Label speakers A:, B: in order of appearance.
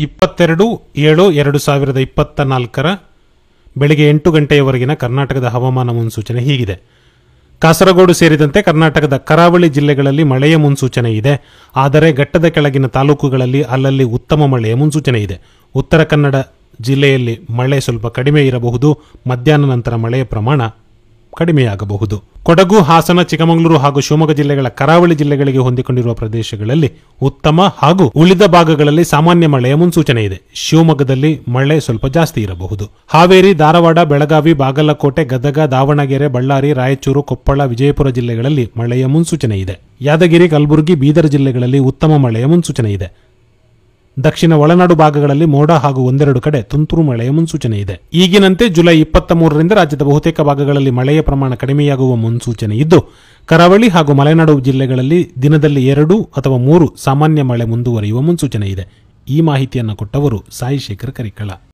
A: 22/7/2024 ಬೆಳಗ್ಗೆ 8 ಗಂಟೆಯವರೆಗಿನ ಕರ್ನಾಟಕದ ಹವಾಮಾನ ಮುನ್ಸೂಚನೆ ಹೀಗಿದೆ. ಕಾಸರಗೋಡು ಸೇರಿದಂತೆ ಕರ್ನಾಟಕದ ಕರಾವಳಿ ಜಿಲ್ಲೆಗಳಲ್ಲಿ ಮಳೆಯ ಮುನ್ಸೂಚನೆ ಇದೆ. ಆದರೆ ಘಟ್ಟದ ಕೆಳಗಿನ ತಾಲೂಕುಗಳಲ್ಲಿ ಅಲ್ಲಲ್ಲಿ ಉತ್ತಮ ಮಳೆಯ ಮುನ್ಸೂಚನೆ ಇದೆ. ಉತ್ತರ ಕನ್ನಡ ಜಿಲ್ಲೆಯಲ್ಲಿ ಮಳೆ ಸ್ವಲ್ಪ ಕಡಿಮೆ ಇರಬಹುದು. ಮಧ್ಯಾಹ್ನ ನಂತರ ಮಳೆಯ ಪ್ರಮಾಣ ಕಡಿಮೆಯಾಗಬಹುದು. ಕೊಡಗು, ಹಾಸನ, ಚಿಕ್ಕಮಗಳೂರು ಹಾಗೂ ಶಿವಮೊಗ್ಗ ಜಿಲ್ಲೆಗಳ ಕರಾವಳಿ ಜಿಲ್ಲೆಗಳಿಗೆ ಹೊಂದಿಕೊಂಡಿರುವ ಪ್ರದೇಶಗಳಲ್ಲಿ ಉತ್ತಮ ಹಾಗೂ ಉಳಿದ ಭಾಗಗಳಲ್ಲಿ ಸಾಮಾನ್ಯ ಮಳೆಯ ಮುನ್ಸೂಚನೆ ಇದೆ. ಶಿವಮೊಗ್ಗದಲ್ಲಿ ಮಳೆ ಸ್ವಲ್ಪ ಜಾಸ್ತಿ ಇರಬಹುದು. ಹಾವೇರಿ, ಧಾರವಾಡ, ಬೆಳಗಾವಿ, ಬಾಗಲಕೋಟೆ, ಗದಗ, ದಾವಣಗೆರೆ, ಬಳ್ಳಾರಿ, ರಾಯಚೂರು, ಕೊಪ್ಪಳ, ವಿಜಯಪುರ ಜಿಲ್ಲೆಗಳಲ್ಲಿ ಮಳೆಯ ಮುನ್ಸೂಚನೆ ಇದೆ. ಯಾದಗಿರಿ, ಕಲಬುರಗಿ, ಬೀದರ್ ಜಿಲ್ಲೆಗಳಲ್ಲಿ ಉತ್ತಮ ಮಳೆಯ ಮುನ್ಸೂಚನೆ ಇದೆ. ದಕ್ಷಿಣ ಒಳನಾಡು ಭಾಗಗಳಲ್ಲಿ ಮೋಡ ಹಾಗೂ ಒಂದೆರಡು ಕಡೆ ತುಂತುರು ಮಳೆಯ ಮುನ್ಸೂಚನೆ ಇದೆ. ಈಗಿನಂತೆ ಜುಲೈ 23ರಿಂದ ರಾಜ್ಯದ ಬಹುತೇಕ ಭಾಗಗಳಲ್ಲಿ ಮಳೆಯ ಪ್ರಮಾಣ ಕಡಿಮೆಯಾಗುವ ಮುನ್ಸೂಚನೆ ಇದ್ದು, ಕರಾವಳಿ ಹಾಗೂ ಮಲೆನಾಡು ಜಿಲ್ಲೆಗಳಲ್ಲಿ ದಿನದಲ್ಲಿ 2 ಅಥವಾ 3 ಸಾಮಾನ್ಯ ಮಳೆ ಮುಂದುವರಿಯುವ ಮುನ್ಸೂಚನೆ ಇದೆ. ಈ ಮಾಹಿತಿಯನ್ನು ಕೊಟ್ಟವರು ಸಾಯಿ ಶೇಖರ್ ಕರಿಕಳ.